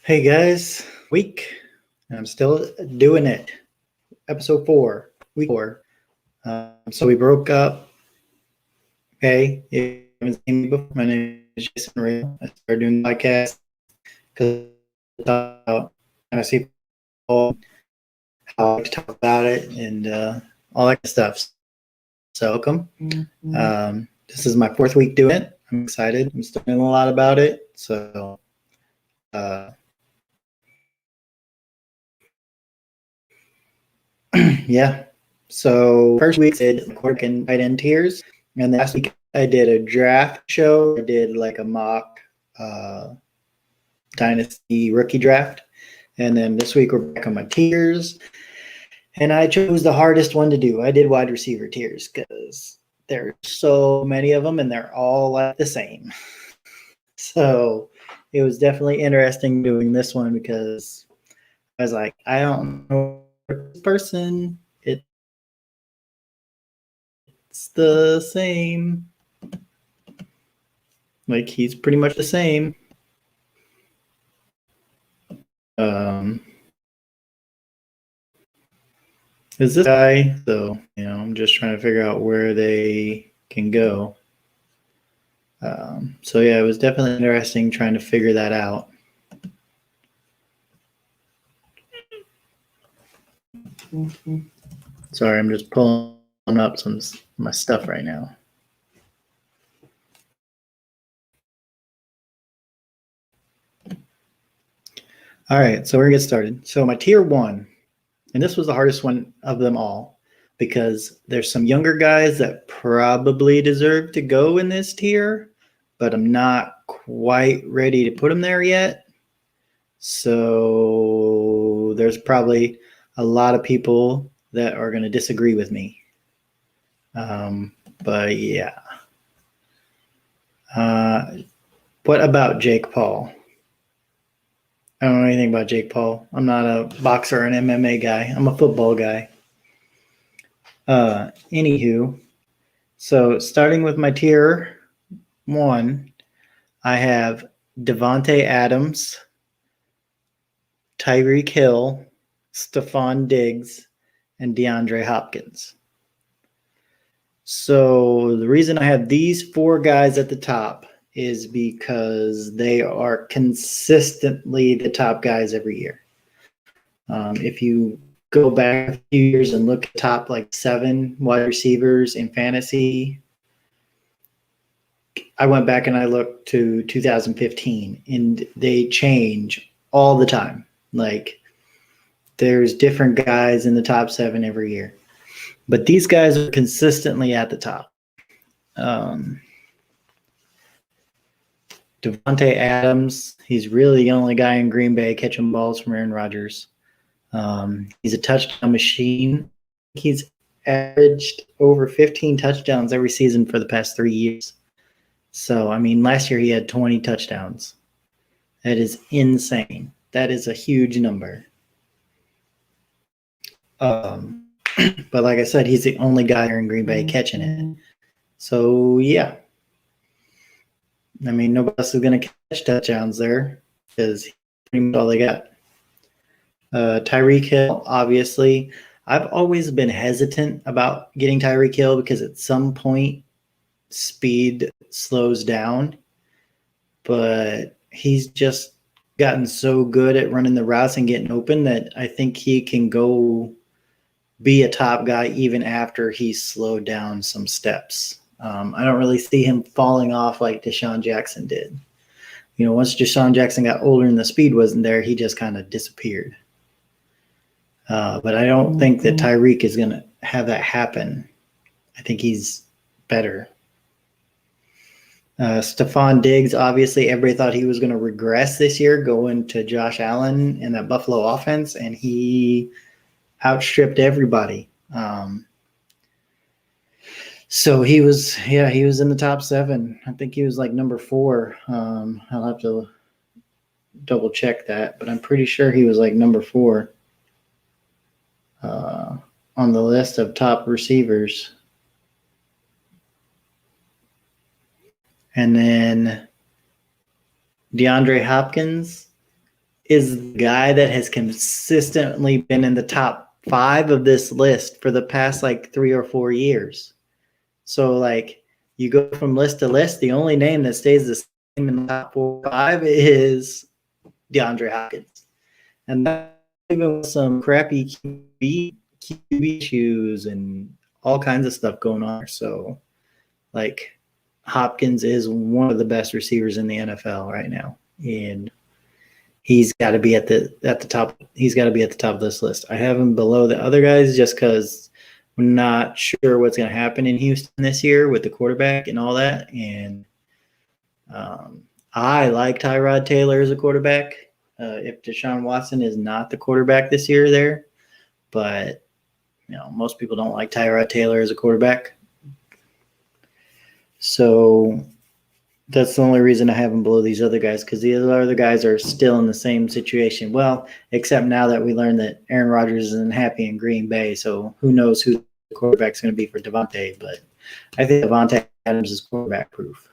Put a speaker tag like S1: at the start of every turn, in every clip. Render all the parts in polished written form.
S1: Hey guys, week. I'm still doing it. Episode 4, week 4. So we broke up. Hey, if you haven't seen me before, my name is Jason Real. I started doing podcasts because I see people, how I like to talk about it and all that kind of stuff. So welcome. This is my 4th week doing it. I'm excited. I'm still learning a lot about it. So uh, yeah. So first week I did quarterback and tight end tiers, and last week I did a draft show. I did like a mock uh, dynasty rookie draft, and then this week we're back on my tiers. And I chose the hardest one to do. I did wide receiver tiers because there's so many of them, and they're all like the same. So it was definitely interesting doing this one because I was like, I don't know this person. It's the same. Like he's pretty much the same. Um, is this guy? So I'm just trying to figure out where they can go. So yeah, it was definitely interesting trying to figure that out. Sorry, I'm just pulling up some of my stuff right now. All right, so we're gonna get started. So my tier 1, and this was the hardest one of them all because there's some younger guys that probably deserve to go in this tier, but I'm not quite ready to put them there yet. So there's probably a lot of people that are going to disagree with me. But yeah. What about Jake Paul? I don't know anything about Jake Paul. I'm not a boxer or an MMA guy. I'm a football guy. Anywho, so starting with my tier 1, I have Devontae Adams, Tyreek Hill, Stephon Diggs, and DeAndre Hopkins. So the reason I have these 4 guys at the top is because they are consistently the top guys every year. If you go back a few years and look at top like 7 wide receivers in fantasy, I went back and I looked to 2015, and they change all the time. Like there's different guys in the top 7 every year, but these guys are consistently at the top. Devontae Adams, he's really the only guy in Green Bay catching balls from Aaron Rodgers. He's a touchdown machine. He's averaged over 15 touchdowns every season for the past 3 years. So, I mean, last year he had 20 touchdowns. That is insane. That is a huge number. But like I said, he's the only guy here in Green Bay catching it. So, yeah. I mean, nobody else is going to catch touchdowns there because he's pretty much all they got. Tyreek Hill, obviously. I've always been hesitant about getting Tyreek Hill because at some point speed slows down, but he's just gotten so good at running the routes and getting open that I think he can go be a top guy even after he's slowed down some steps. I don't really see him falling off like Deshaun Jackson did. Once Deshaun Jackson got older and the speed wasn't there, he just kind of disappeared. But I don't think that Tyreek is going to have that happen. I think he's better. Stephon Diggs, obviously, everybody thought he was going to regress this year going to Josh Allen in that Buffalo offense, and he outstripped everybody. So he was in the top 7. I think he was like number 4. I'll have to double check that, but I'm pretty sure he was like number 4 on the list of top receivers. And then DeAndre Hopkins is the guy that has consistently been in the top 5 of this list for the past like 3 or 4 years. So like you go from list to list, the only name that stays the same in the top 4 or 5 is DeAndre Hopkins. And that even with some crappy QB issues and all kinds of stuff going on. So like Hopkins is one of the best receivers in the NFL right now. And he's got to be at the top. He's got to be at the top of this list. I have him below the other guys just because I'm not sure what's going to happen in Houston this year with the quarterback and all that. And I like Tyrod Taylor as a quarterback. If Deshaun Watson is not the quarterback this year, there, but most people don't like Tyrod Taylor as a quarterback. So that's the only reason I have him below these other guys, because the other guys are still in the same situation. Well, except now that we learned that Aaron Rodgers isn't happy in Green Bay, so who knows who the quarterback's going to be for Devontae. But I think Devontae Adams is quarterback proof.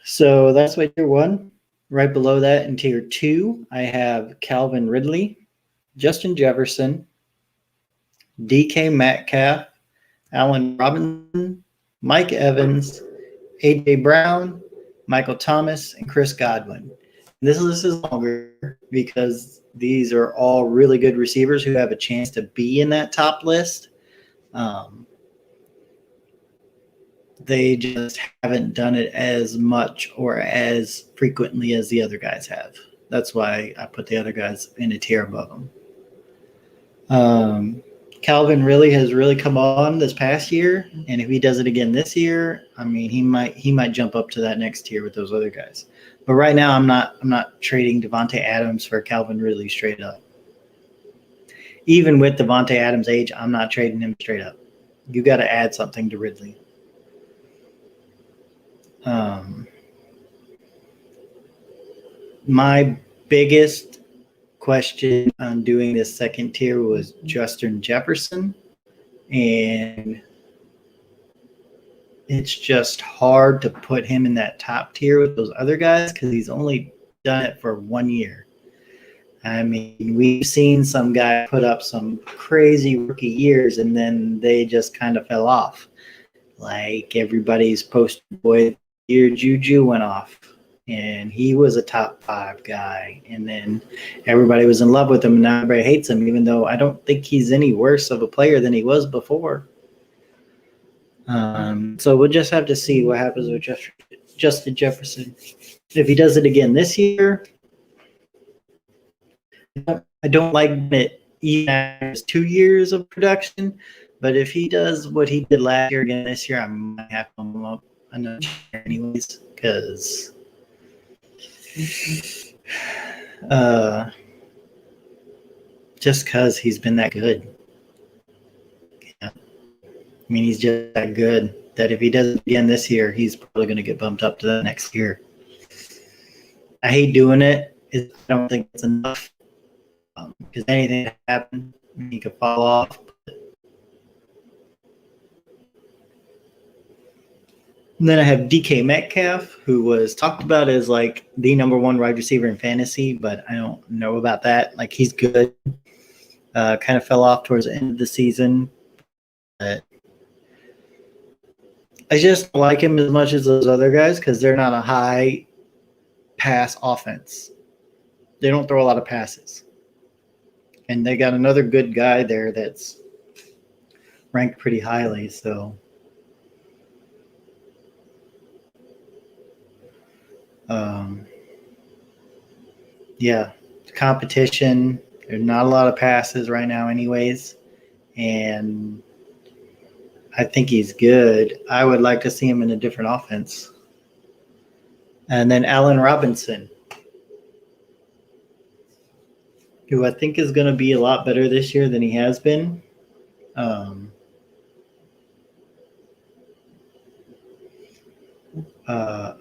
S1: So that's my tier 1. Right below that in tier 2, I have Calvin Ridley, Justin Jefferson, DK Metcalf, Allen Robinson, Mike Evans, A.J. Brown, Michael Thomas, and Chris Godwin. And this list is longer because these are all really good receivers who have a chance to be in that top list. They just haven't done it as much or as frequently as the other guys have. That's why I put the other guys in a tier above them. Calvin has really come on this past year, and if he does it again this year, I mean, he might jump up to that next tier with those other guys. But right now, I'm not trading Devontae Adams for Calvin Ridley straight up. Even with Devontae Adams' age, I'm not trading him straight up. You got to add something to Ridley. My biggest question on doing this second tier was Justin Jefferson, and it's just hard to put him in that top tier with those other guys because he's only done it for 1 year. I mean, we've seen some guy put up some crazy rookie years and then they just kind of fell off. Like everybody's poster boy year, Juju went off. And he was a top 5 guy. And then everybody was in love with him, and now everybody hates him, even though I don't think he's any worse of a player than he was before. So we'll just have to see what happens with Justin Jefferson. If he does it again this year, I don't like it even after 2 years of production. But if he does what he did last year again this year, I might have to bump him up another year anyways, because just because he's been that good. Yeah. I mean, he's just that good that if he does it again this year, he's probably going to get bumped up to the next year. I hate doing it. I don't think it's enough because anything can happen. He could fall off. And then I have DK Metcalf, who was talked about as like the number 1 wide receiver in fantasy, but I don't know about that. Like he's good. Kind of fell off towards the end of the season. But I just don't like him as much as those other guys because they're not a high pass offense. They don't throw a lot of passes. And they got another good guy there that's ranked pretty highly, so yeah, competition. There's not a lot of passes right now anyways, and I think he's good. I would like to see him in a different offense. And then Allen Robinson, who I think is going to be a lot better this year than he has been.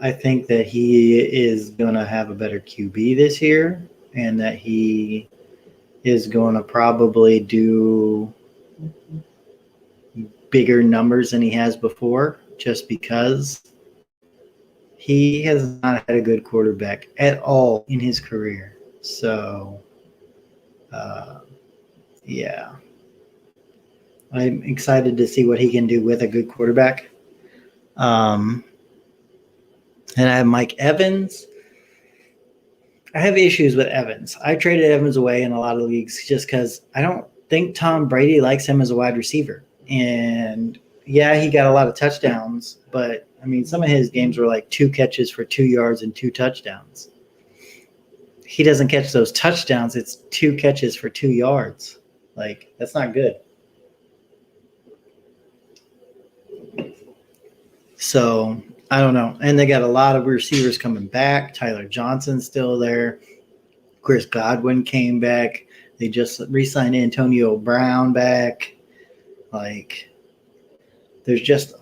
S1: I think that he is going to have a better QB this year, and that he is going to probably do bigger numbers than he has before, just because He has not had a good quarterback at all in his career. So, yeah, I'm excited to see what he can do with a good quarterback. And I have Mike Evans. I have issues with Evans. I traded Evans away in a lot of leagues just because I don't think Tom Brady likes him as a wide receiver. And yeah, he got a lot of touchdowns, but I mean, some of his games were like 2 catches for 2 yards and 2 touchdowns. He doesn't catch those touchdowns. It's 2 catches for 2 yards. Like, that's not good. So I don't know. And they got a lot of receivers coming back. Tyler Johnson's still there. Chris Godwin came back. They just re-signed Antonio Brown back. Like, there's just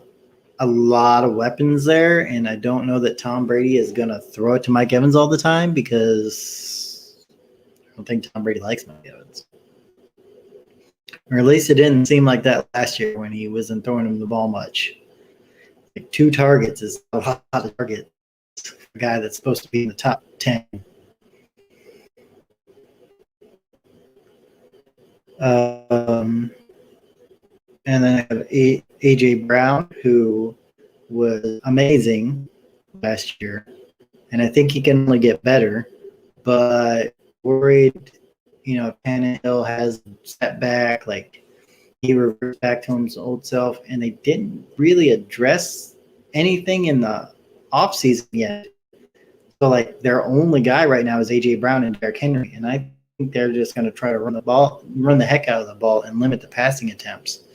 S1: a lot of weapons there, and I don't know that Tom Brady is going to throw it to Mike Evans all the time because I don't think Tom Brady likes Mike Evans. Or at least it didn't seem like that last year when he wasn't throwing him the ball much. Like 2 targets is a lot of targets for a guy that's supposed to be in the top 10. And then I have A.J. Brown, who was amazing last year. And I think he can only get better. But worried, if Tannehill has stepped back, like he reverts back to his old self. And they didn't really address anything in the offseason yet. So, like, their only guy right now is A.J. Brown and Derrick Henry. And I think they're just going to try to run the heck out of the ball and limit the passing attempts.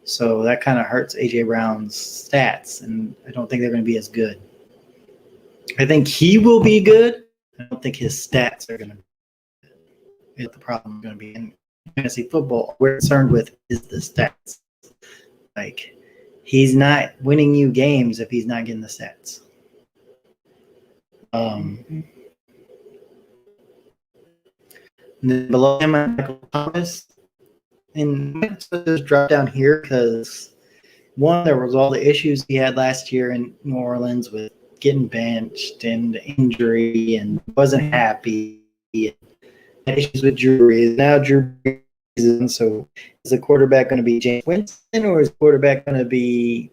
S1: So that kind of hurts A.J. Brown's stats, and I don't think they're going to be as good. I think he will be good. I don't think his stats are going to be good. The problem is going to be in fantasy football. What we're concerned with is the stats. Like, he's not winning you games if he's not getting the stats. And then below him, Michael Thomas. And I just drop down here because, one, there was all the issues he had last year in New Orleans with getting benched and injury and wasn't happy. And had issues with Drew Brees. Now Drew Brees is, so is the quarterback going to be James Winston, or is the quarterback going to be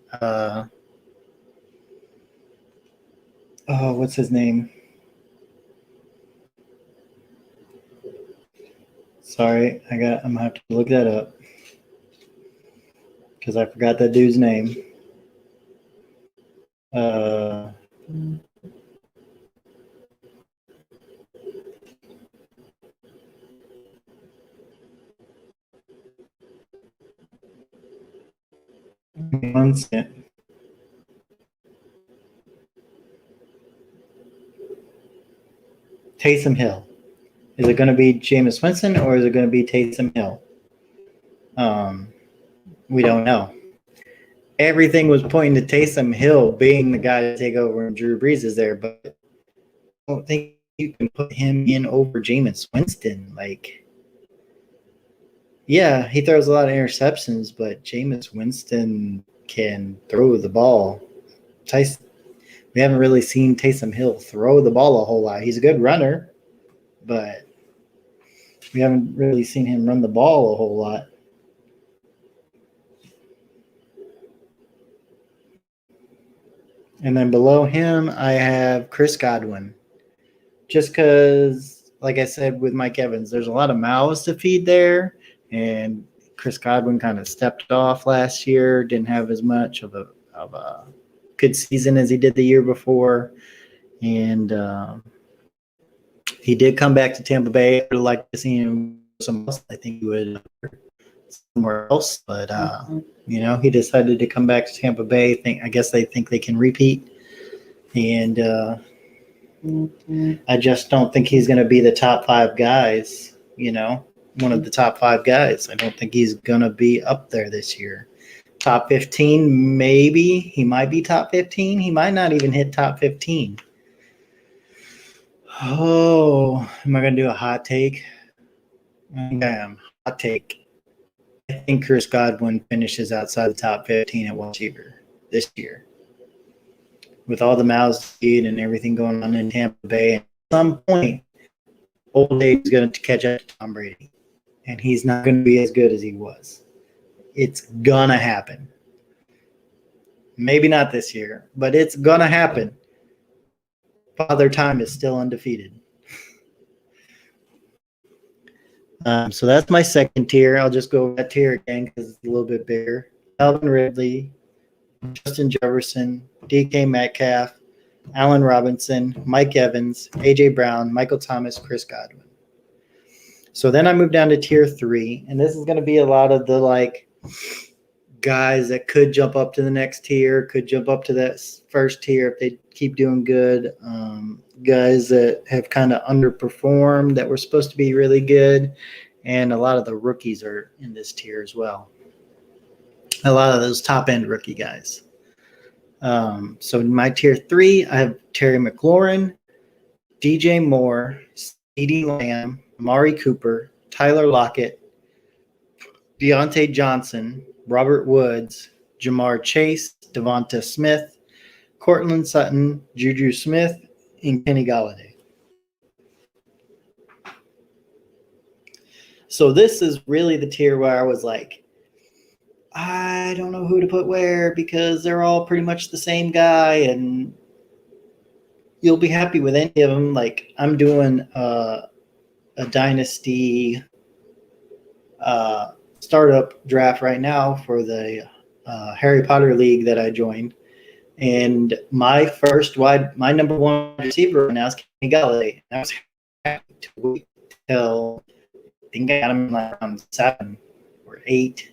S1: what's his name? Sorry, I'm gonna have to look that up because I forgot that dude's name. One second. Taysom Hill. Is it going to be Jameis Winston or is it going to be Taysom Hill? We don't know. Everything was pointing to Taysom Hill being the guy to take over when Drew Brees is there, but I don't think you can put him in over Jameis Winston. Like, yeah, he throws a lot of interceptions, but Jameis Winston can throw the ball. We haven't really seen Taysom Hill throw the ball a whole lot. He's a good runner, but we haven't really seen him run the ball a whole lot. And then below him, I have Chris Godwin. Just because, like I said with Mike Evans, there's a lot of mouths to feed there. And Chris Godwin kind of stepped off last year, didn't have as much of a good season as he did the year before. And he did come back to Tampa Bay. I would like to see him somewhere else. I think he would somewhere else, but he decided to come back to Tampa Bay. I guess they think they can repeat, and I just don't think he's going to be the top 5 guys. One of the top 5 guys. I don't think he's going to be up there this year. Top 15, maybe. He might be top 15. He might not even hit top 15. Oh, am I going to do a hot take? I think I am. Hot take. I think Chris Godwin finishes outside the top 15 at wide receiver this year. with all the mouths to feed and everything going on in Tampa Bay. At some point, old age is going to catch up to Tom Brady, and he's not going to be as good as he was. It's going to happen. Maybe not this year, but it's going to happen. Father Time is still undefeated. So that's my second tier. I'll just go over that tier again because it's a little bit bigger. Calvin Ridley, Justin Jefferson, DK Metcalf, Allen Robinson, Mike Evans, AJ Brown, Michael Thomas, Chris Godwin. So then I move down to tier 3, and this is going to be a lot of the like guys that could jump up to the next tier, could jump up to that first tier if they keep doing good. Guys that have kind of underperformed that were supposed to be really good, and a lot of the rookies are in this tier as well. A lot of those top-end rookie guys. So in my tier 3, I have Terry McLaurin, DJ Moore, CeeDee Lamb, Amari Cooper, Tyler Lockett, Deontay Johnson, Robert Woods, Jamar Chase, Devonta Smith, Courtland Sutton, Juju Smith, and Kenny Golladay. So this is really the tier where I was like, I don't know who to put where because they're all pretty much the same guy, and you'll be happy with any of them. Like I'm doing a dynasty startup draft right now for the Harry Potter League that I joined, and my number one receiver right now is Kenny Golladay. I was happy to wait till I think I got him like around 7 or 8.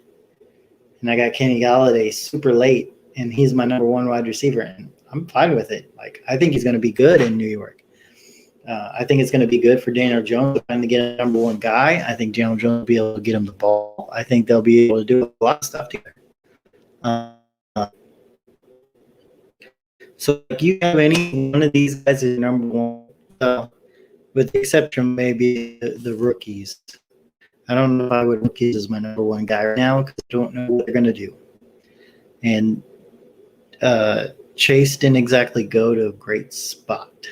S1: And I got Kenny Golladay super late, and he's my number one wide receiver, and I'm fine with it. Like I think he's going to be good in New York. I think it's going to be good for Daniel Jones to finally get a number one guy. I think Daniel Jones will be able to get him the ball. I think they'll be able to do a lot of stuff together. So if you have any one of these guys as number one, with the exception maybe the rookies. I don't know if I would rookies as my number one guy right now because I don't know what they're going to do. And Chase didn't exactly go to a great spot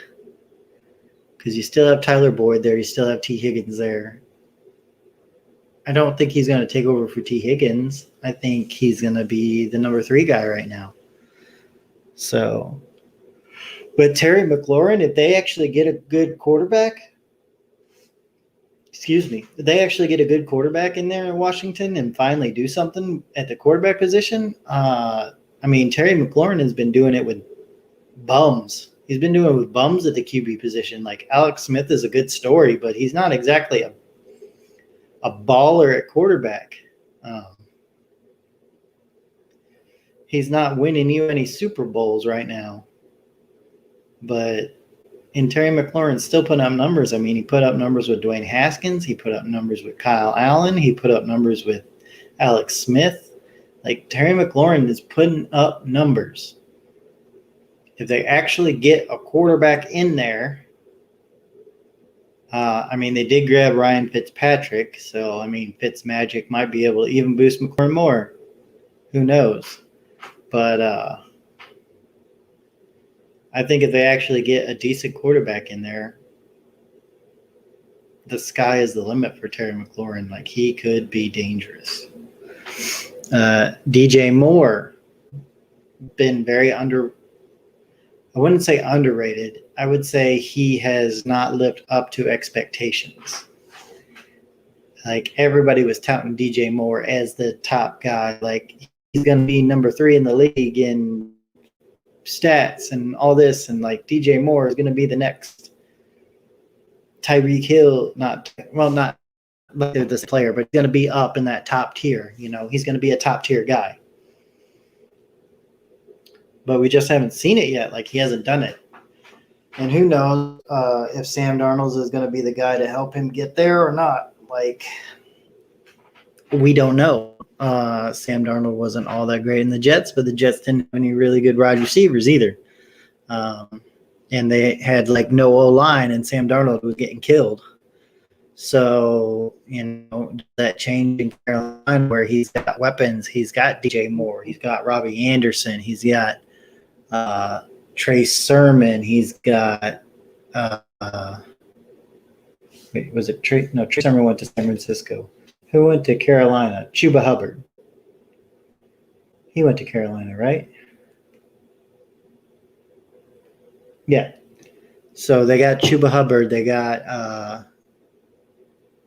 S1: because you still have Tyler Boyd there. You still have T. Higgins there. I don't think he's going to take over for T. Higgins. I think he's going to be the number 3 guy right now. So, but Terry McLaurin, if they actually get a good quarterback, if they actually get a good quarterback in there in Washington and finally do something at the quarterback position, Terry McLaurin has been doing it with bums. He's been doing it with bums at the QB position. Like Alex Smith is a good story, but he's not exactly a baller at quarterback. He's not winning you any Super Bowls right now. But and Terry McLaurin still putting up numbers. I mean, he put up numbers with Dwayne Haskins. He put up numbers with Kyle Allen. He put up numbers with Alex Smith. Like, Terry McLaurin is putting up numbers. If they actually get a quarterback in there, they did grab Ryan Fitzpatrick. So, Fitzmagic might be able to even boost McLaurin more. Who knows? But I think if they actually get a decent quarterback in there, the sky is the limit for Terry McLaurin. Like, he could be dangerous. DJ Moore, been very I wouldn't say underrated. I would say he has not lived up to expectations. Like, everybody was touting DJ Moore as the top guy. Like, he's going to be number 3 in the league in stats and all this, and like DJ Moore is going to be the next Tyreek Hill, not like they're this player, but he's going to be up in that top tier. He's going to be a top tier guy. But we just haven't seen it yet. Like, he hasn't done it. And who knows if Sam Darnold is going to be the guy to help him get there or not. Like, we don't know. Sam Darnold wasn't all that great in the Jets, but the Jets didn't have any really good wide receivers either. And they had like no O-line, and Sam Darnold was getting killed. So, that change in Carolina where he's got weapons. He's got DJ Moore. He's got Robbie Anderson. He's got Trey Sermon. He's got wait, was it Trey? No, Trey Sermon went to San Francisco. Who went to Carolina? Chuba Hubbard. He went to Carolina, right? Yeah. So they got Chuba Hubbard. They got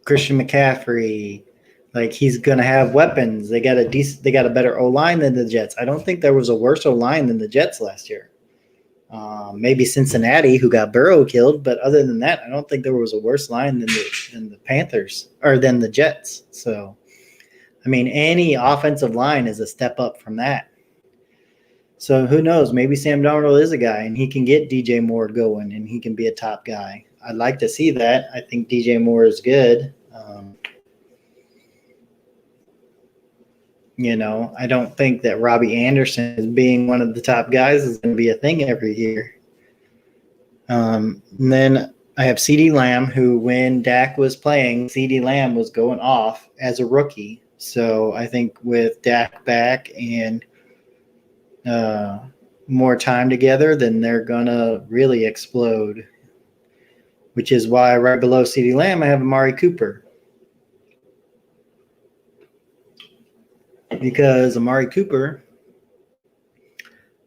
S1: Christian McCaffrey. Like he's gonna have weapons. They got a better O line than the Jets. I don't think there was a worse O line than the Jets last year. Maybe Cincinnati, who got Burrow killed, but other than that, I don't think there was a worse line than the Panthers or than the Jets. So, I mean, any offensive line is a step up from that. So who knows? Maybe Sam Darnold is a guy, and he can get DJ Moore going, and he can be a top guy. I'd like to see that. I think DJ Moore is good. I don't think that Robbie Anderson as being one of the top guys is going to be a thing every year. And then I have CeeDee Lamb, who when Dak was playing, CeeDee Lamb was going off as a rookie. So I think with Dak back and more time together, then they're going to really explode, which is why right below CeeDee Lamb, I have Amari Cooper. Because Amari Cooper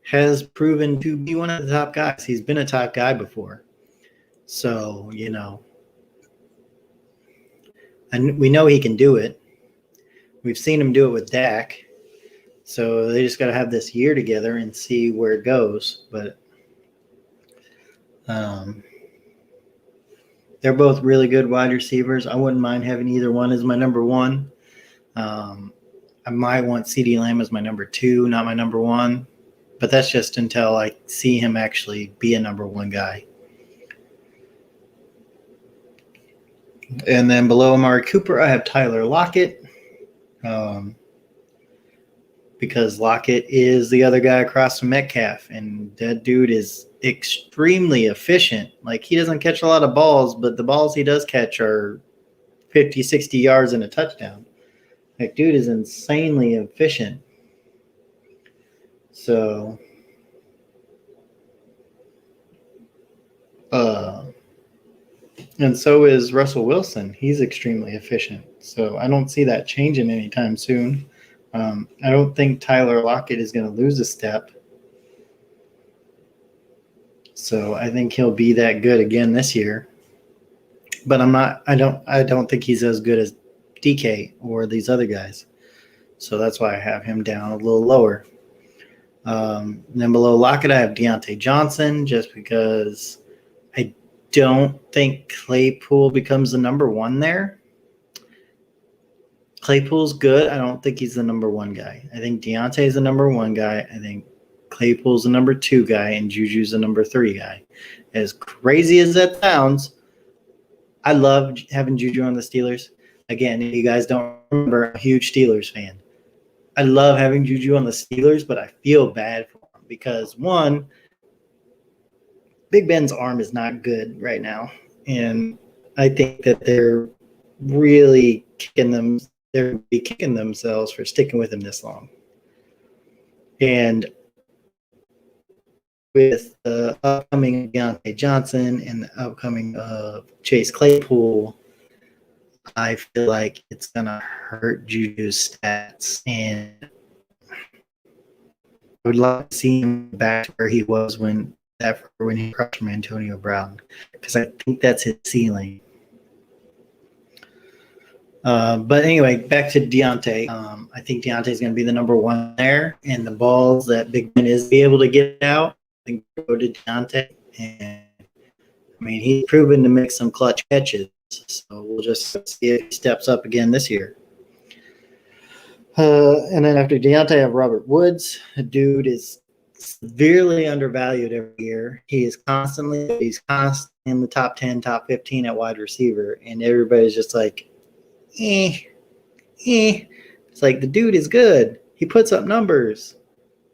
S1: has proven to be one of the top guys. He's been a top guy before. So, and we know he can do it. We've seen him do it with Dak. So they just got to have this year together and see where it goes. But they're both really good wide receivers. I wouldn't mind having either one as my number one. I might want CeeDee Lamb as my number two, not my number one. But that's just until I see him actually be a number one guy. And then below Amari Cooper, I have Tyler Lockett. Because Lockett is the other guy across from Metcalf. And that dude is extremely efficient. Like, he doesn't catch a lot of balls, but the balls he does catch are 50, 60 yards and a touchdown. Like, dude is insanely efficient. So, and so is Russell Wilson. He's extremely efficient. So I don't see that changing anytime soon. I don't think Tyler Lockett is going to lose a step. So I think he'll be that good again this year. But I don't think he's as good as DK or these other guys. So that's why I have him down a little lower. Then below Lockett, I have Deontay Johnson, just because I don't think Claypool becomes the number one there. Claypool's good. I don't think he's the number one guy. I think Deontay's the number one guy. I think Claypool's the number two guy, and Juju's the number three guy. As crazy as that sounds, I love having Juju on the Steelers. Again, if you guys don't remember, I'm a huge Steelers fan. I love having Juju on the Steelers, but I feel bad for him because, one, Big Ben's arm is not good right now. And I think that they're really kicking themselves for sticking with him this long. And with the upcoming Deontay Johnson and the upcoming Chase Claypool, I feel like it's going to hurt Juju's stats. And I would love to see him back to where he was when he crushed from Antonio Brown, because I think that's his ceiling. But anyway, back to Deontay. I think Deontay's going to be the number one there, and the balls that Big Ben is able to get out, I think go to Deontay. And I mean, he's proven to make some clutch catches, so we'll just see if he steps up again this year. And then after Deontay, I have Robert Woods. The dude is severely undervalued every year. He's constantly in the top 10, top 15 at wide receiver, and everybody's just like, It's like, the dude is good. He puts up numbers.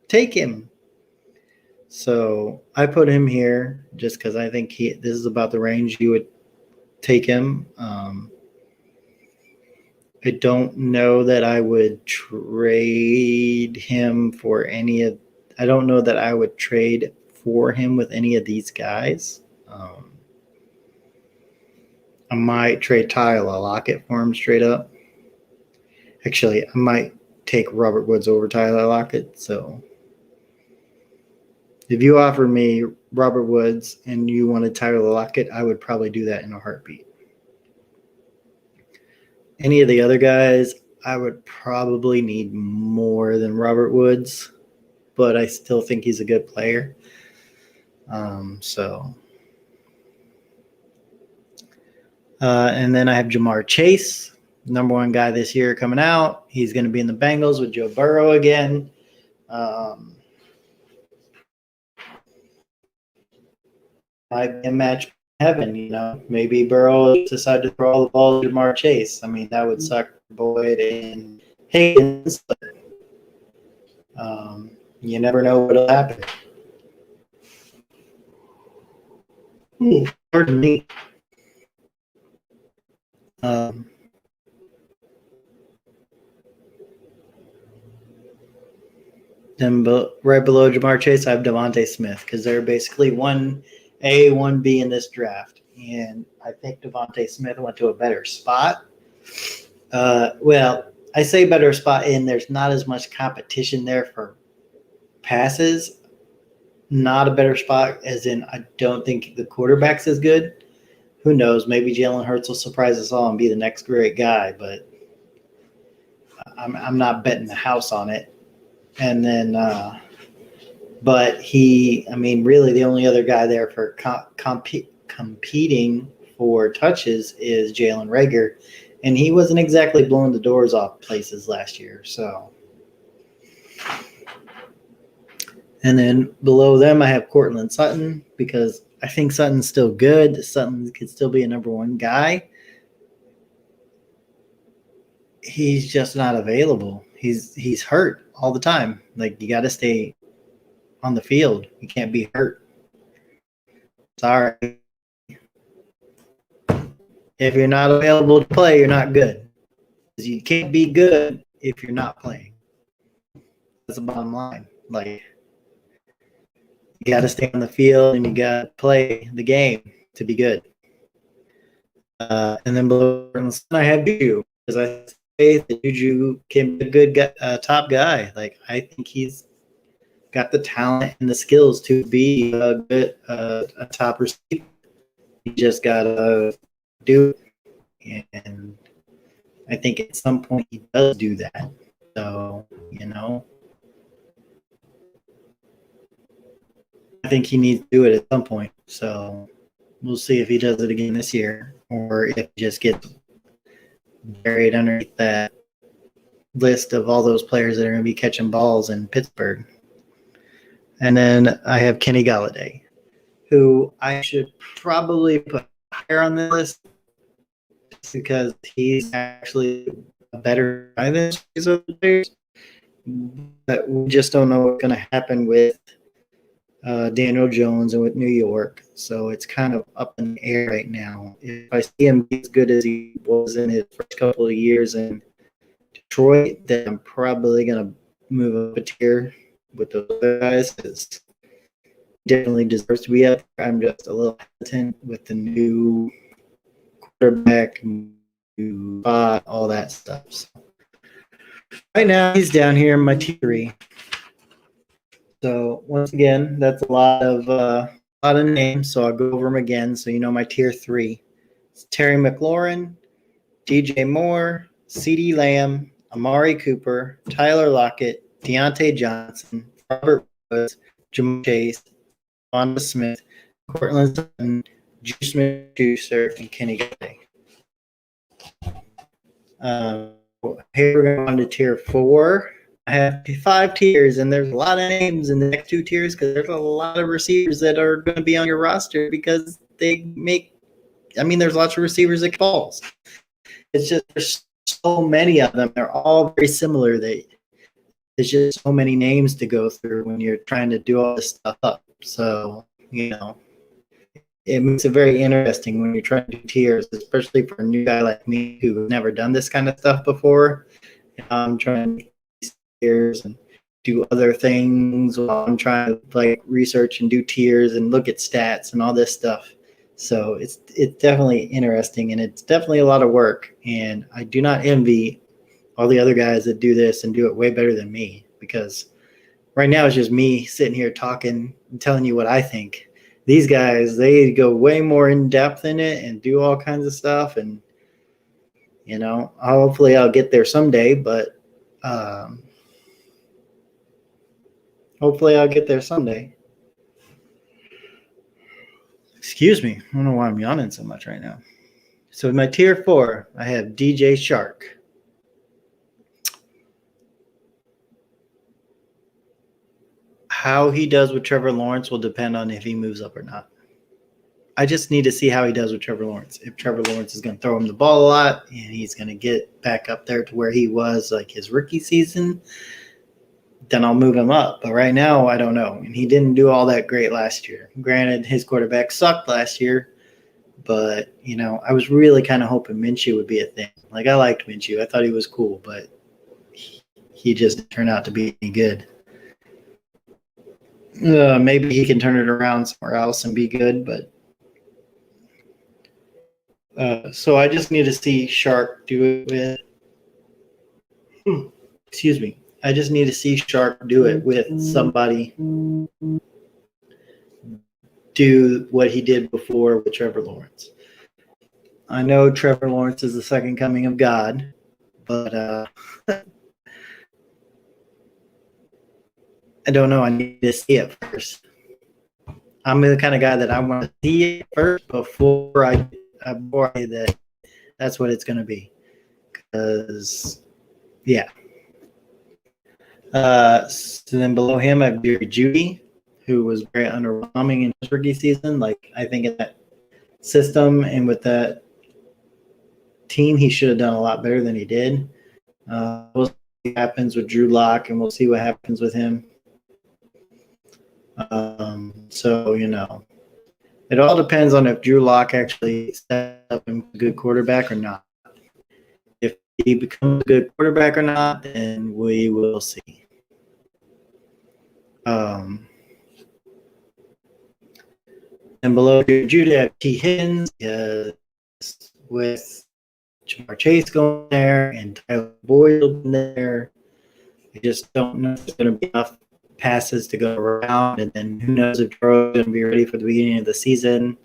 S1: Take him. So I put him here just because I think this is about the range you would take him. I don't know that I would trade him for I don't know that I would trade for him with any of these guys. I might trade Tyler Lockett for him straight up. Actually, I might take Robert Woods over Tyler Lockett. So if you offer me Robert Woods and you wanted Tyler Lockett, I would probably do that in a heartbeat. Any of the other guys, I would probably need more than Robert Woods, but I still think he's a good player. And then I have Jamar Chase, number one guy this year coming out. He's going to be in the Bengals with Joe Burrow again. Might be a match in heaven, you know. Maybe Burrow decide to throw all the ball to Jamar Chase. I mean, that would suck for Boyd and Higgins, but you never know what'll happen. Pardon me. Then right below Jamar Chase, I have Devontae Smith because they're basically 1A, 1B in this draft. And I think Devontae Smith went to a better spot. Well, I say better spot in there's not as much competition there for passes. Not a better spot as in I don't think the quarterback's as good. Who knows? Maybe Jalen Hurts will surprise us all and be the next great guy, but I'm not betting the house on it. And then, but really the only other guy there for competing for touches is Jalen Reagor, and he wasn't exactly blowing the doors off places last year. So, and then below them, I have Courtland Sutton because I think Sutton's still good. Sutton could still be a number one guy. He's just not available. He's hurt all the time. Like, you got to stay on the field. You can't be hurt. Sorry. If you're not available to play, you're not good. You can't be good if you're not playing. That's the bottom line. Like, you got to stay on the field and you got to play the game to be good. And then below I have Juju because I say that Juju can be a good top guy. Like, I think he's got the talent and the skills to be a top receiver. You just got to do it. And I think at some point he does do that. So, I think he needs to do it at some point. So we'll see if he does it again this year or if he just gets buried underneath that list of all those players that are going to be catching balls in Pittsburgh. And then I have Kenny Golladay, who I should probably put higher on the list because he's actually a better guy than these other players. But we just don't know what's going to happen with Daniel Jones and with New York. So it's kind of up in the air right now. If I see him be as good as he was in his first couple of years in Detroit, then I'm probably going to move up a tier with those guys because he definitely deserves to be up there. I'm just a little hesitant with the new quarterback, new spot, all that stuff. So right now, he's down here in my tier 3. So once again, that's a lot of names. So I'll go over them again. So you know my tier 3: it's Terry McLaurin, DJ Moore, CeeDee Lamb, Amari Cooper, Tyler Lockett, Deontay Johnson, Robert Woods, Jamar Chase, Devonta Smith, Courtland Sutton, Juice Smith-Schuster, and Kenny Golladay. Here we're going on to tier 4. I have 5 tiers, and there's a lot of names in the next 2 tiers because there's a lot of receivers that are going to be on your roster because there's lots of receivers that balls. It's just there's so many of them. They're all very similar. There's just so many names to go through when you're trying to do all this stuff up. So, it makes it very interesting when you're trying to do tiers, especially for a new guy like me who's never done this kind of stuff before. I'm trying to do tiers, and do other things while I'm trying to like research and do tiers and look at stats and all this stuff. So it's definitely interesting, and it's definitely a lot of work. And I do not envy all the other guys that do this and do it way better than me, because right now it's just me sitting here talking and telling you what I think. These guys, they go way more in depth in it and do all kinds of stuff. And, hopefully I'll get there someday, but hopefully I'll get there someday. Excuse me. I don't know why I'm yawning so much right now. So in my tier 4, I have DJ Chark. How he does with Trevor Lawrence will depend on if he moves up or not. I just need to see how he does with Trevor Lawrence. If Trevor Lawrence is going to throw him the ball a lot and he's going to get back up there to where he was like his rookie season, then I'll move him up. But right now, I don't know. And he didn't do all that great last year. Granted, his quarterback sucked last year, but, I was really kind of hoping Minshew would be a thing. Like, I liked Minshew. I thought he was cool, but he just turned out to be good. Maybe he can turn it around somewhere else and be good, but so I just need to see Chark do it with excuse me. I just need to see Chark do it with somebody do what he did before with Trevor Lawrence. I know Trevor Lawrence is the second coming of God, but I don't know. I need to see it first. I'm the kind of guy that I want to see it first before I say that that's what it's going to be. Because, yeah. So then below him, I have Jerry Jeudy, who was very underwhelming in his rookie season. Like, I think in that system and with that team, he should have done a lot better than he did. We'll see what happens with Drew Lock, and we'll see what happens with him. So, it all depends on if Drew Lock actually sets up a good quarterback or not. If he becomes a good quarterback or not, then we will see. And below Judah, I have T. Higgins with Jamar Chase going there and Tyler Boyd there. I just don't know if there's going to be enough passes to go around, and then who knows if Burrow's going to be ready for the beginning of the season.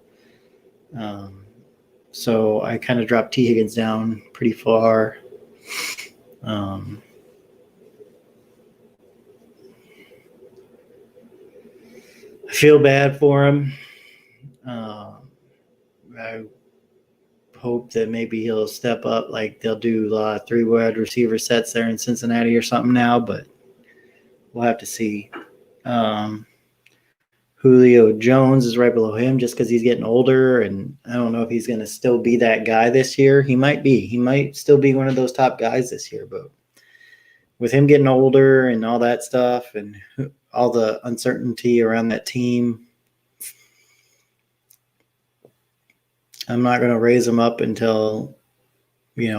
S1: So I kind of dropped T. Higgins down pretty far. I feel bad for him. I hope that maybe he'll step up, like they'll do 3 wide receiver sets there in Cincinnati or something now, but we'll have to see. Julio Jones is right below him just because he's getting older, and I don't know if he's going to still be that guy this year. He might be. He might still be one of those top guys this year, but with him getting older and all that stuff and all the uncertainty around that team, I'm not going to raise him up until,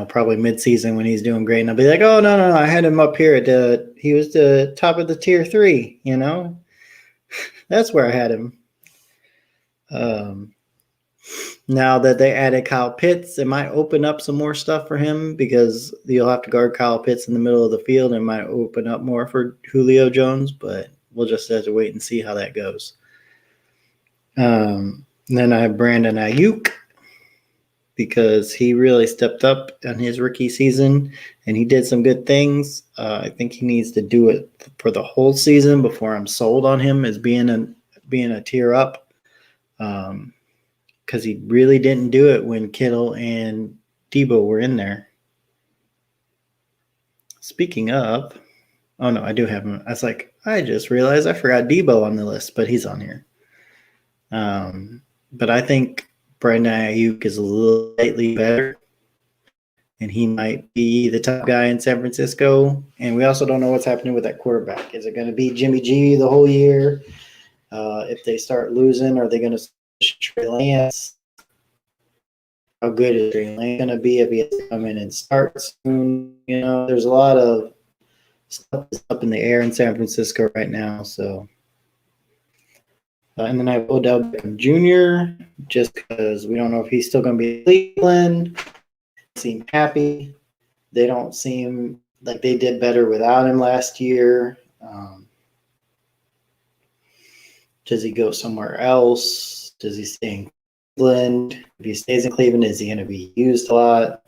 S1: probably midseason when he's doing great. And I'll be like, oh, no, I had him up here he was the top of the tier 3, That's where I had him. Now that they added Kyle Pitts, it might open up some more stuff for him because you'll have to guard Kyle Pitts in the middle of the field, and might open up more for Julio Jones, but we'll just have to wait and see how that goes. Then I have Brandon Ayuk because he really stepped up in his rookie season, and he did some good things. I think he needs to do it for the whole season before I'm sold on him as being a tier up. Because he really didn't do it when Kittle and Debo were in there. Speaking of, oh no, I do have him. I just realized I forgot Debo on the list, but he's on here. But I think Brandon Ayuk is a little slightly better, and he might be the top guy in San Francisco. And we also don't know what's happening with that quarterback. Is it going to be Jimmy G the whole year? If they start losing, are they going to switch Trey Lance? How good is Trey Lance going to be if he has to come in and start soon? There's a lot of stuff is up in the air in San Francisco right now. So, and then I have Odell Beckham Jr. just because we don't know if he's still going to be in Cleveland. Seem happy. They don't seem like they did better without him last year. Does he go somewhere else? Does he stay in Cleveland? If he stays in Cleveland, is he going to be used a lot?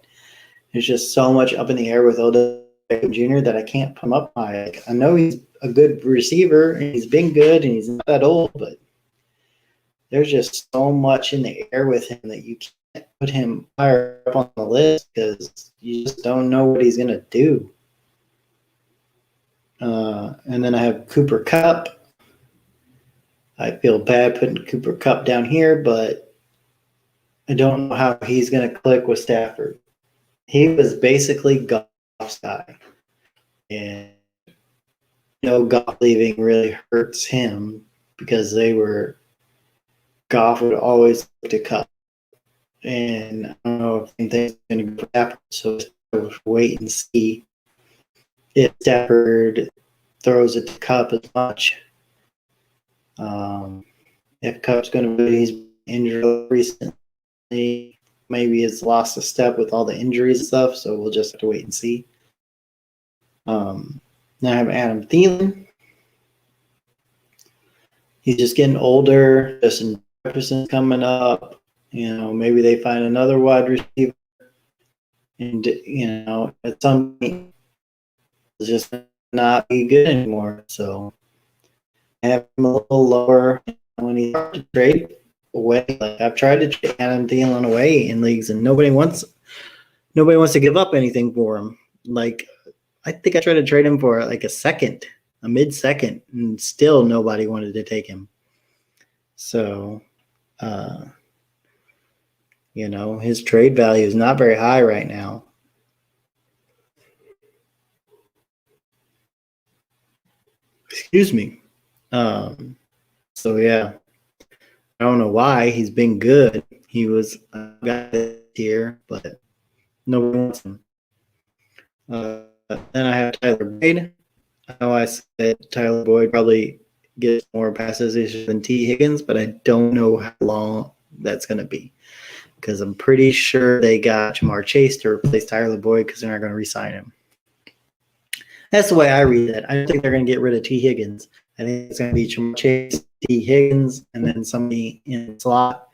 S1: There's just so much up in the air with Odell Beckham Jr. that I can't put him up high. Like, I know he's a good receiver and he's been good and he's not that old, but there's just so much in the air with him that you can't put him higher up on the list because you just don't know what he's going to do. And then I have Cooper Kupp. I feel bad putting Cooper Kupp down here, but I don't know how he's going to click with Stafford. He was basically Goff's guy. And Goff leaving really hurts him because Goff would always look to Kupp. And I don't know if anything's going to go happen, so we'll wait and see if Stafford throws it to Kupp as much. If Kupp's going to be, he's injured recently, maybe has lost a step with all the injuries and stuff, so we'll just have to wait and see. Now I have Adam Thielen. He's just getting older. Justin Jefferson's coming up. Maybe they find another wide receiver. And, at some point, it's just not be good anymore. So I have him a little lower when he's hard to trade away. Like, I've tried to trade Adam Thielen away in leagues, and nobody wants to give up anything for him. Like, I think I tried to trade him for like a mid-second, and still nobody wanted to take him. So, his trade value is not very high right now. Excuse me. So yeah, I don't know why. He's been good. He was a guy this year, but nobody wants him. Then I have Tyler Boyd. I know I said Tyler Boyd probably gets more passes than T. Higgins, but I don't know how long that's going to be because I'm pretty sure they got Jamar Chase to replace Tyler Boyd because they're not going to re-sign him. That's the way I read it. I don't think they're going to get rid of T. Higgins. I think it's going to be Jamar Chase, T. Higgins, and then somebody in the slot.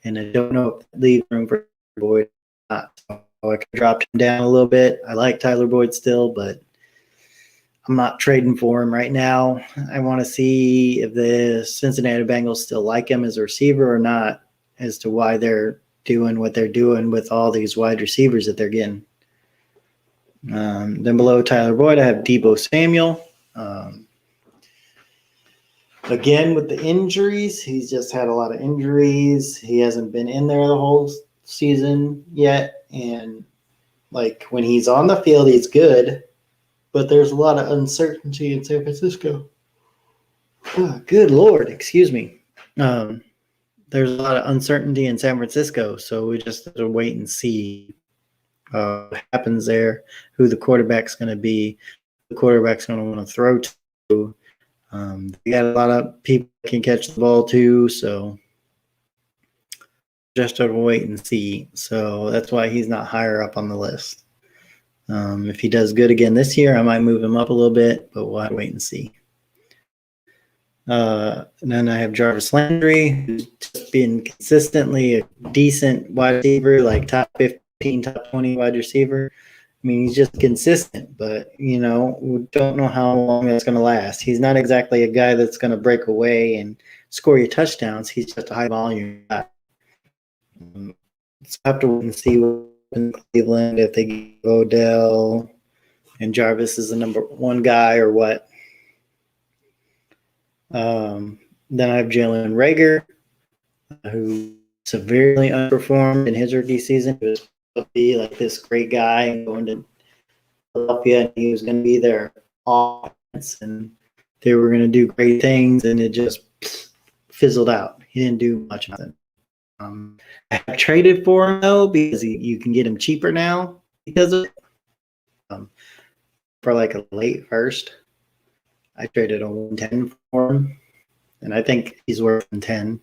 S1: And I don't know if they leave room for Boyd or not. So I could drop him down a little bit. I like Tyler Boyd still, but I'm not trading for him right now. I want to see if the Cincinnati Bengals still like him as a receiver or not, as to why they're doing what they're doing with all these wide receivers that they're getting. Then below Tyler Boyd, I have Deebo Samuel. Again, with the injuries, he's just had a lot of injuries. He hasn't been in there the whole season yet. And like when he's on the field, he's good. But there's a lot of uncertainty in San Francisco. Oh, good Lord, excuse me. There's a lot of uncertainty in San Francisco, so we just have to wait and see what happens there, who the quarterback's going to be, who the quarterback's going to want to throw to. They got a lot of people that can catch the ball too, so just have to wait and see. So that's why he's not higher up on the list. If he does good again this year, I might move him up a little bit, but we'll have to wait and see. And then I have Jarvis Landry, who's just been consistently a decent wide receiver, like top 15, top 20 wide receiver. I mean, he's just consistent, but, we don't know how long that's going to last. He's not exactly a guy that's going to break away and score you touchdowns. He's just a high volume guy. So I have to wait and see what in Cleveland, if they give Odell and Jarvis is the number one guy or what. Then I have Jalen Reagor, who severely underperformed in his rookie season. He was supposed to be like this great guy and going to Philadelphia, and he was going to be their offense, and they were going to do great things, and it just fizzled out. He didn't do much of it. I have traded for him though because you can get him cheaper now because of for like a late first. I traded a 110 for him, and I think he's worth 10.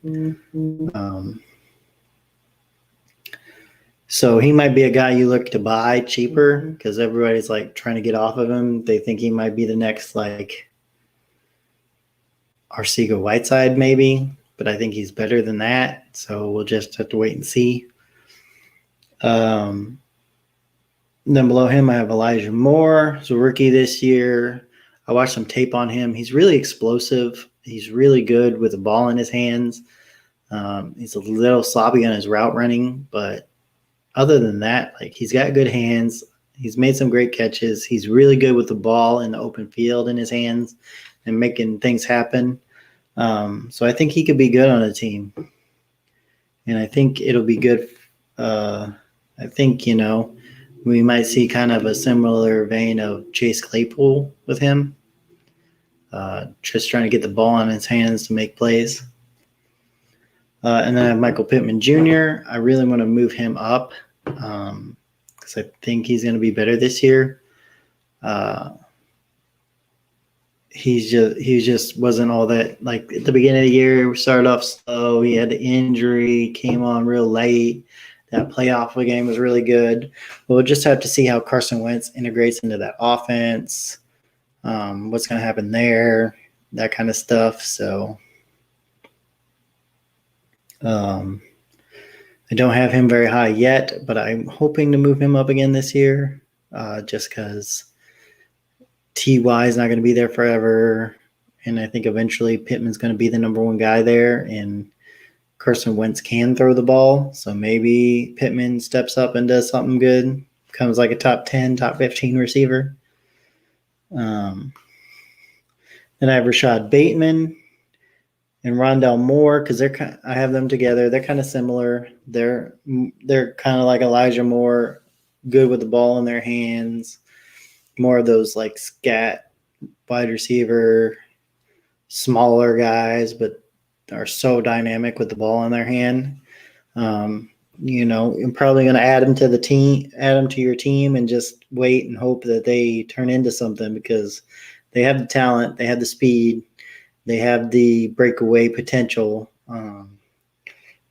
S1: So he might be a guy you look to buy cheaper because everybody's like trying to get off of him. They think he might be the next like Arcega-Whiteside maybe, but I think he's better than that. So we'll just have to wait and see. Then below him, I have Elijah Moore. He's a rookie this year. I watched some tape on him. He's really explosive. He's really good with the ball in his hands. He's a little sloppy on his route running, but other than that, like he's got good hands. He's made some great catches. He's really good with the ball in the open field in his hands and making things happen. So I think he could be good on a team. And I think it'll be good. I think, we might see kind of a similar vein of Chase Claypool with him. Just trying to get the ball in his hands to make plays. And then I have Michael Pittman Jr. I really want to move him up because I think he's going to be better this year. He just wasn't all that, like at the beginning of the year, we started off slow. He had the injury, came on real late. That playoff game was really good. We'll just have to see how Carson Wentz integrates into that offense, what's going to happen there, that kind of stuff. So I don't have him very high yet, but I'm hoping to move him up again this year just because T.Y. is not going to be there forever. And I think eventually Pittman's going to be the number one guy there. And Carson Wentz can throw the ball. So maybe Pittman steps up and does something good, becomes like a top 10, top 15 receiver. Then I have Rashad Bateman and Rondale Moore because I have them together. They're kind of similar. They're kind of like Elijah Moore, good with the ball in their hands. More of those like scat wide receiver, smaller guys, but are so dynamic with the ball in their hand. I'm probably going to add them to your team, and just wait and hope that they turn into something because they have the talent, they have the speed. They have the breakaway potential.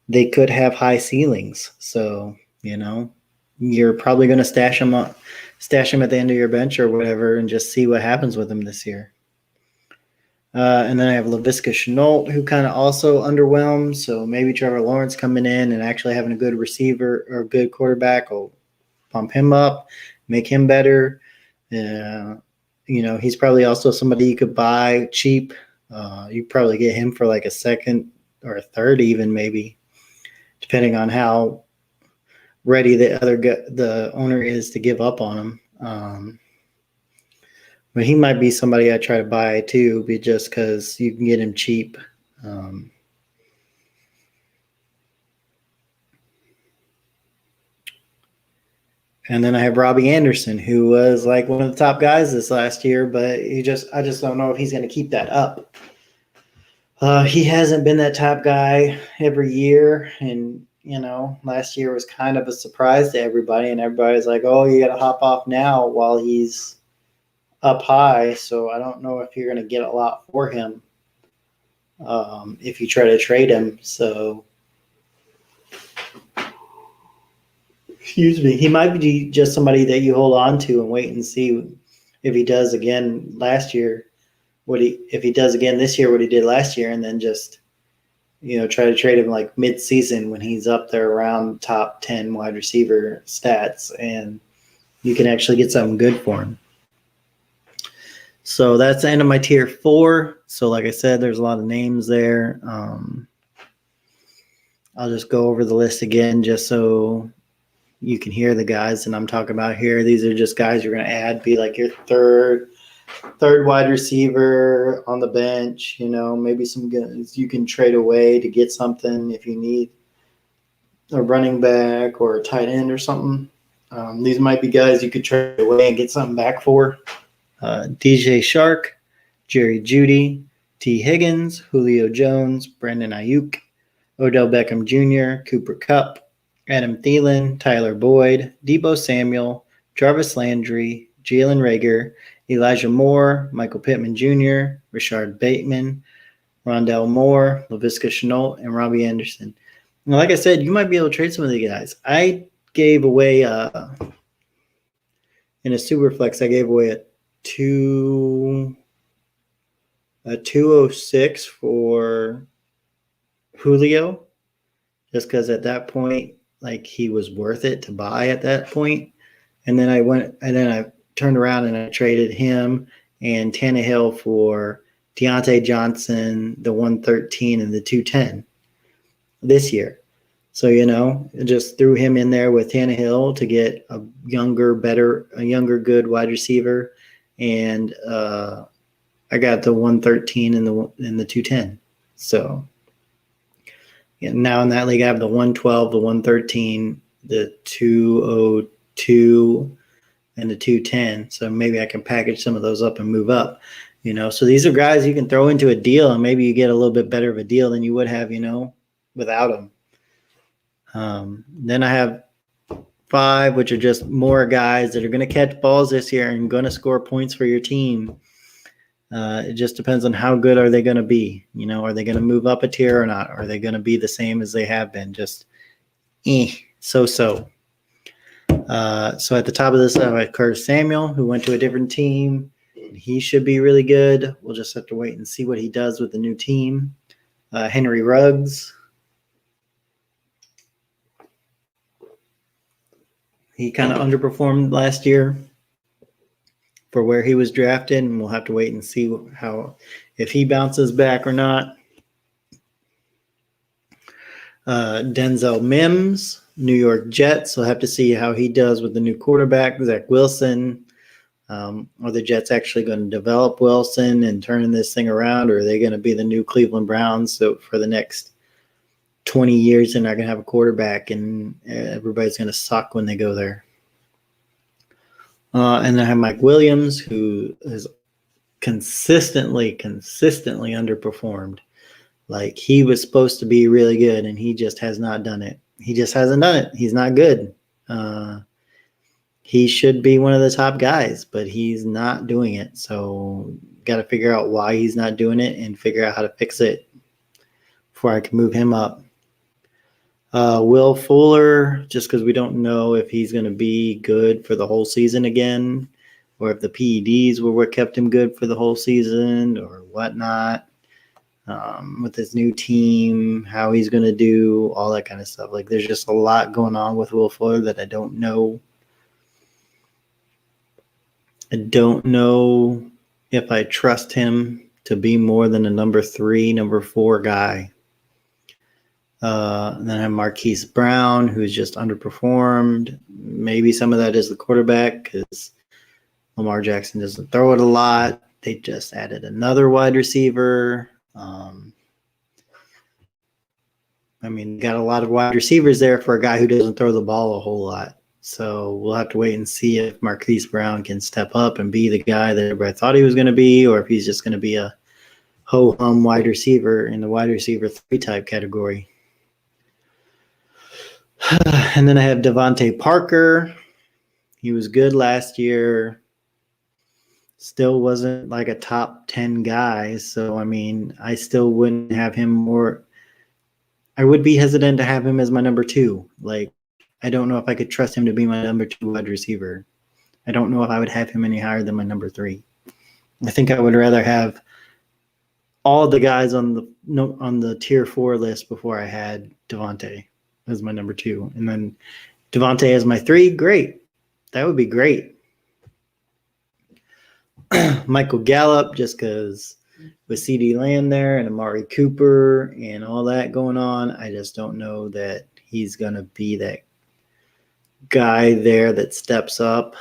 S1: They could have high ceilings. So, you're probably going to stash them at the end of your bench or whatever and just see what happens with them this year. And then I have Laviska Shenault, who kind of also underwhelmed. So maybe Trevor Lawrence coming in and actually having a good receiver or a good quarterback will pump him up, make him better. He's probably also somebody you could buy cheap. You probably get him for like a second or a third even maybe, depending on how ready the owner is to give up on him. But he might be somebody I try to buy too, just because you can get him cheap. And then I have Robbie Anderson, who was like one of the top guys this last year, but I just don't know if he's going to keep that up. He hasn't been that top guy every year, and last year was kind of a surprise to everybody, and everybody's like, "Oh, you got to hop off now while he's up high." So I don't know if you're going to get a lot for him if you try to trade him. So. Excuse me. He might be just somebody that you hold on to and wait and see if he does again last year. If he does again this year what he did last year, and then just try to trade him like mid-season when he's up there around top 10 wide receiver stats, and you can actually get something good for him. So that's the end of my tier 4. So like I said, there's a lot of names there. I'll just go over the list again just so you can hear the guys that I'm talking about here. These are just guys you're going to add, be like your third wide receiver on the bench, maybe some guys you can trade away to get something if you need a running back or a tight end or something. These might be guys you could trade away and get something back for. DJ Chark, Jerry Jeudy, T. Higgins, Julio Jones, Brandon Ayuk, Odell Beckham Jr., Cooper Kupp, Adam Thielen, Tyler Boyd, Deebo Samuel, Jarvis Landry, Jalen Reagor, Elijah Moore, Michael Pittman Jr., Richard Bateman, Rondell Moore, Laviska Shenault, and Robbie Anderson. Now, like I said, you might be able to trade some of the guys. I gave away in a super flex. I gave away a 206 for Julio, just because at that point, like, he was worth it to buy at that point. And then I turned around and I traded him and Tannehill for Deontay Johnson, the 113 and the 210 this year. So, just threw him in there with Tannehill to get a younger, good wide receiver. And I got the 113 and the 210. So now in that league, I have the 112, the 113, the 202, and the 210. So maybe I can package some of those up and move up. So these are guys you can throw into a deal, and maybe you get a little bit better of a deal than you would have, without them. Then I have 5, which are just more guys that are going to catch balls this year and going to score points for your team. It just depends on how good are they going to be. Are they going to move up a tier or not? Are they going to be the same as they have been? Just so. So at the top of this, I have Curtis Samuel, who went to a different team. He should be really good. We'll just have to wait and see what he does with the new team. Henry Ruggs. He kind of underperformed last year for where he was drafted, and we'll have to wait and see if he bounces back or not. Denzel Mims, New York Jets. We'll have to see how he does with the new quarterback, Zach Wilson. Are the Jets actually going to develop Wilson and turn this thing around, or are they going to be the new Cleveland Browns? So for the next 20 years, they're not going to have a quarterback, and everybody's going to suck when they go there. And then I have Mike Williams, who has consistently underperformed. Like, he was supposed to be really good, and he just has not done it. He just hasn't done it. He's not good. He should be one of the top guys, but he's not doing it. So got to figure out why he's not doing it and figure out how to fix it before I can move him up. Will Fuller, just because we don't know if he's going to be good for the whole season again, or if the PEDs were what kept him good for the whole season or whatnot. With his new team, how he's going to do, all that kind of stuff. Like, there's just a lot going on with Will Fuller that I don't know. I don't know if I trust him to be more than a number 3, number 4 guy. And then I have Marquise Brown, who's just underperformed. Maybe some of that is the quarterback, because Lamar Jackson doesn't throw it a lot. They just added another wide receiver. Got a lot of wide receivers there for a guy who doesn't throw the ball a whole lot. So we'll have to wait and see if Marquise Brown can step up and be the guy that everybody thought he was going to be, or if he's just going to be a ho-hum wide receiver in the wide receiver 3 type category. And then I have Devontae Parker. He was good last year. Still wasn't like a top 10 guy. So, I still wouldn't have him more. I would be hesitant to have him as my number 2. Like, I don't know if I could trust him to be my number 2 wide receiver. I don't know if I would have him any higher than my number 3. I think I would rather have all the guys on the tier 4 list before I had Devontae as my number 2. And then Devontae as my 3, great. That would be great. Michael Gallup, just because with CD Lamb there and Amari Cooper and all that going on, I just don't know that he's going to be that guy there that steps up.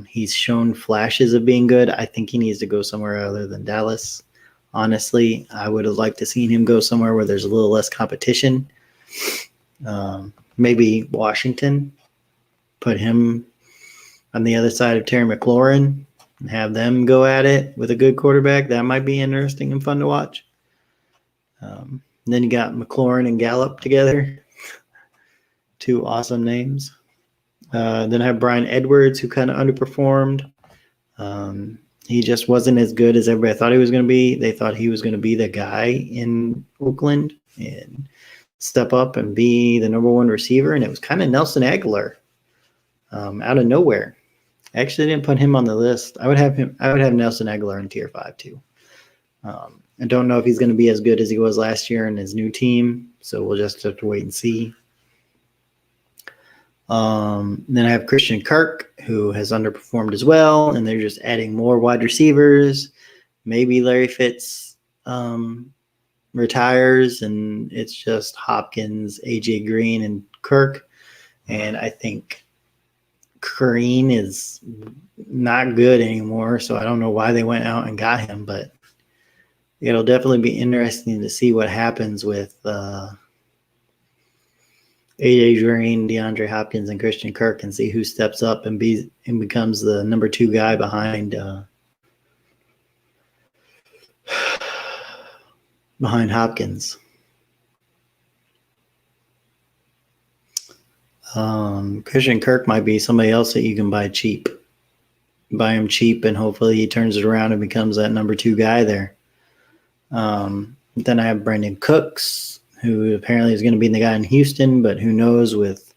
S1: He's shown flashes of being good. I think he needs to go somewhere other than Dallas. Honestly, I would have liked to seen him go somewhere where there's a little less competition. Maybe Washington, put him on the other side of Terry McLaurin and have them go at it with a good quarterback. That might be interesting and fun to watch. Then you got McLaurin and Gallup together. 2 awesome names. Then I have Brian Edwards, who kind of underperformed. He just wasn't as good as everybody thought he was going to be. They thought he was going to be the guy in Oakland and step up and be the number one receiver. And it was kind of Nelson Aguilar out of nowhere. I actually didn't put him on the list. I would have Nelson Aguilar in tier 5 too. I don't know if he's going to be as good as he was last year in his new team, so we'll just have to wait and see. Then I have Christian Kirk, who has underperformed as well, and they're just adding more wide receivers. Maybe Larry Fitz retires, and it's just Hopkins, AJ Green, and Kirk. And I think Green is not good anymore, so I don't know why they went out and got him, but it'll definitely be interesting to see what happens with AJ Green, DeAndre Hopkins, and Christian Kirk, and see who steps up and becomes the number 2 guy behind Hopkins. Christian Kirk might be somebody else that you can buy cheap. Buy him cheap, and hopefully he turns it around and becomes that number 2 guy there. Then I have Brandon Cooks, who apparently is going to be the guy in Houston, but who knows with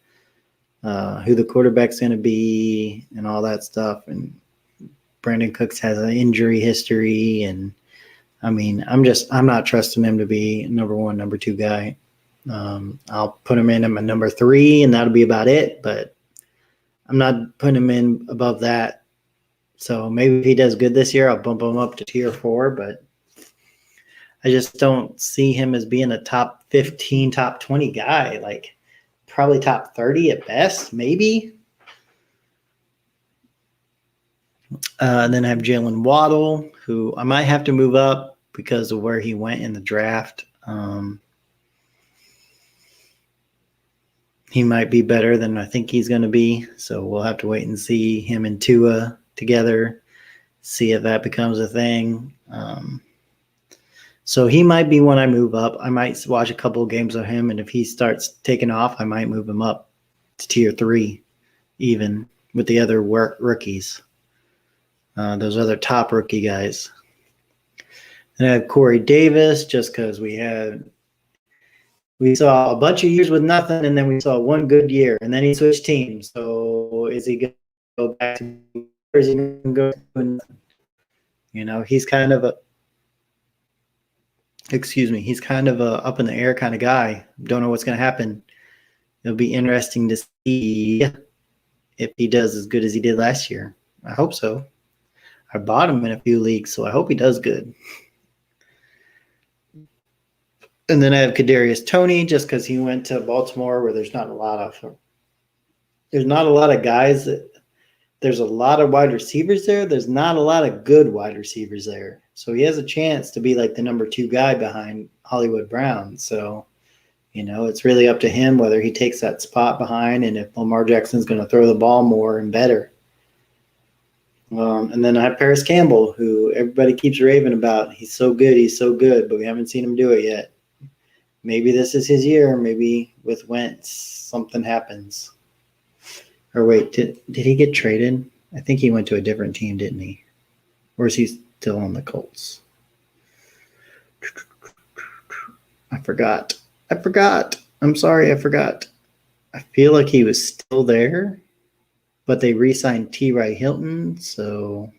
S1: who the quarterback's going to be and all that stuff. And Brandon Cooks has an injury history, and I mean, I'm not trusting him to be number 1, number 2 guy. I'll put him in at my number 3, and that'll be about it. But I'm not putting him in above that. So maybe if he does good this year, I'll bump him up to tier 4. But I just don't see him as being a top 15, top 20 guy. Like probably top 30 at best, maybe. Then I have Jalen Waddle, who I might have to move up because of where he went in the draft. He might be better than I think he's going to be. So we'll have to wait and see him and Tua together, see if that becomes a thing. So he might be when I move up. I might watch a couple of games of him, and if he starts taking off, I might move him up to tier 3, even with the other rookies, those other top rookie guys. And I have Corey Davis, just because we saw a bunch of years with nothing, and then we saw one good year, and then he switched teams. So is he going to go back to, or is he going to go to nothing? You know, he's kind of a up in the air kind of guy. Don't know what's going to happen. It'll be interesting to see if he does as good as he did last year. I hope so. I bought him in a few leagues, so I hope he does good. And then I have Kadarius Toney, just because he went to Baltimore, where there's not a lot of guys. There's a lot of wide receivers there. There's not a lot of good wide receivers there. So he has a chance to be like the number 2 guy behind Hollywood Brown. So, you know, it's really up to him whether he takes that spot behind and if Lamar Jackson's going to throw the ball more and better. And then I have Paris Campbell, who everybody keeps raving about. He's so good, but we haven't seen him do it yet. Maybe this is his year. Maybe with Wentz, something happens. Or wait, did he get traded? I think he went to a different team, didn't he? Or is he still on the Colts? I forgot. I'm sorry, I forgot. I feel like he was still there, but they re-signed T.Y. Hilton, so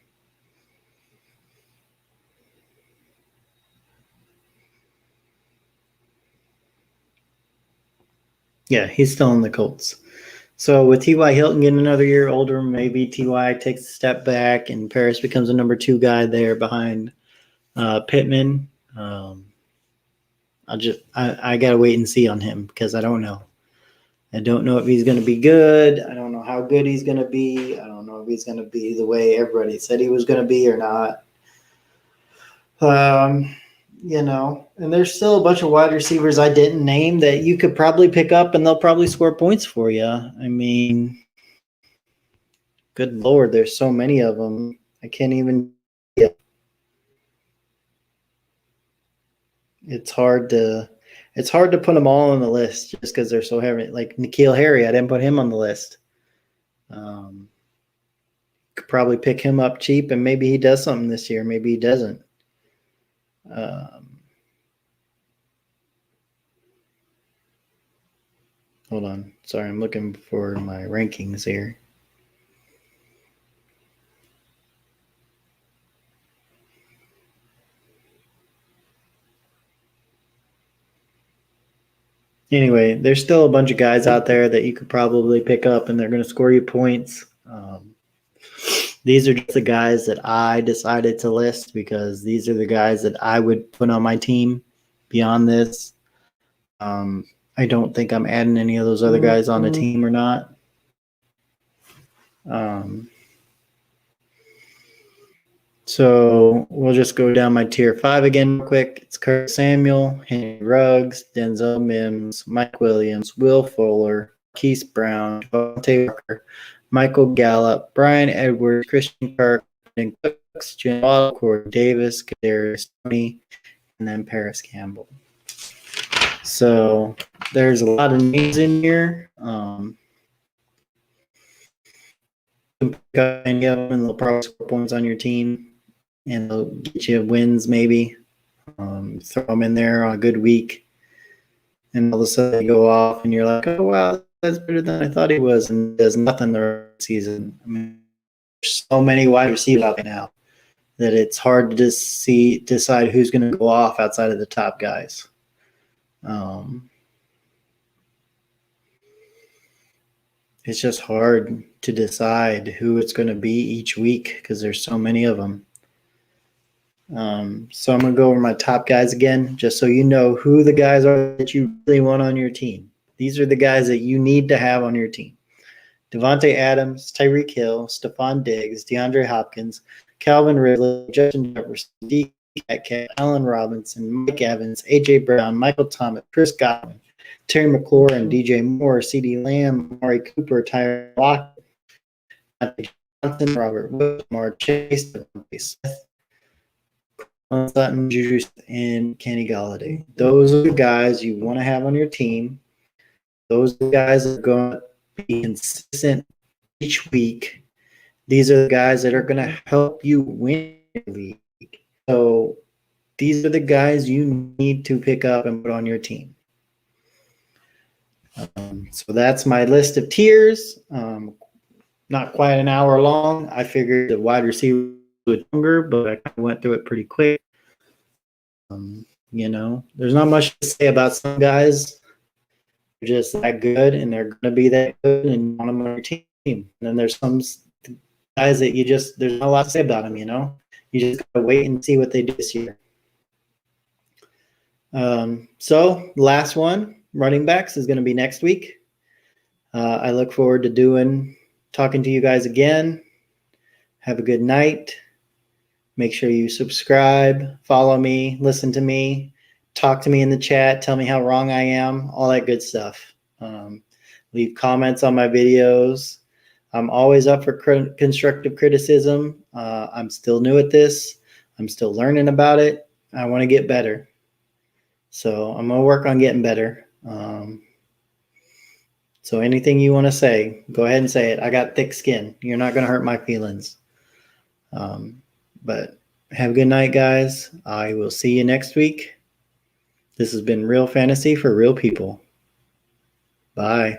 S1: yeah, he's still in the Colts. So with T.Y. Hilton getting another year older, maybe T.Y. takes a step back and Paris becomes a number 2 guy there behind Pittman. I got to wait and see on him because I don't know. I don't know if he's going to be good. I don't know how good he's going to be. I don't know if he's going to be the way everybody said he was going to be or not. You know, and there's still a bunch of wide receivers I didn't name that you could probably pick up and they'll probably score points for you. I mean, good Lord, there's so many of them. I can't even. It's hard to put them all on the list just because they're so heavy. Like N'Keal Harry, I didn't put him on the list. could probably pick him up cheap, and maybe he does something this year. Maybe he doesn't. Hold on. Sorry, I'm looking for my rankings here. Anyway, there's still a bunch of guys out there that you could probably pick up, and they're going to score you points. These are just the guys that I decided to list because these are the guys that I would put on my team. Beyond this, I don't think I'm adding any of those other guys on the team or not. So we'll just go down my tier 5 again real quick. It's Curtis Samuel, Henry Ruggs, Denzel Mims, Mike Williams, Will Fuller, Keith Brown, Devontae Walker, Michael Gallup, Brian Edwards, Christian Kirk, and Cooks, Jim Waddle, Corey Davis, Kadarius Toney, and then Paris Campbell. So there's a lot of names in here. You can pick up any of them, and they'll probably score points on your team, and they'll get you wins maybe. Throw them in there on a good week, and all of a sudden they go off, and you're like, oh, wow, that's better than I thought he was, and does nothing the rest of the season. I mean, there's so many wide receivers out there now that it's hard to just decide who's going to go off outside of the top guys. It's just hard to decide who it's going to be each week because there's so many of them. So I'm going to go over my top guys again, just so you know who the guys are that you really want on your team. These are the guys that you need to have on your team. Devontae Adams, Tyreek Hill, Stephon Diggs, DeAndre Hopkins, Calvin Ridley, Justin Jefferson, DK Metcalf, Allen Robinson, Mike Evans, A.J. Brown, Michael Thomas, Chris Godwin, Terry McLaurin, DJ Moore, CeeDee Lamb, Amari Cooper, Tyler Lockett, Johnson, Robert Woods, Mark Chase, Devontae Smith, Sutton, Juju, and Kenny Galladay. Those are the guys you want to have on your team. Those are the guys that are going to be consistent each week. These are the guys that are going to help you win the league. So these are the guys you need to pick up and put on your team. So that's my list of tiers. Not quite an hour long. I figured the wide receiver was longer, but I kind of went through it pretty quick. There's not much to say about some guys. They're just that good, and they're going to be that good, and you want them on your team. And then there's some guys that there's not a lot to say about them, You just got to wait and see what they do this year. So last one, running backs, is going to be next week. I look forward to talking to you guys again. Have a good night. Make sure you subscribe, follow me, listen to me, talk to me in the chat, tell me how wrong I am, all that good stuff. Leave comments on my videos. I'm always up for constructive criticism. I'm still new at this. I'm still learning about it. I want to get better. So I'm going to work on getting better. So anything you want to say, go ahead and say it. I got thick skin. You're not going to hurt my feelings. But have a good night, guys. I will see you next week. This has been Real Fantasy for Real People. Bye.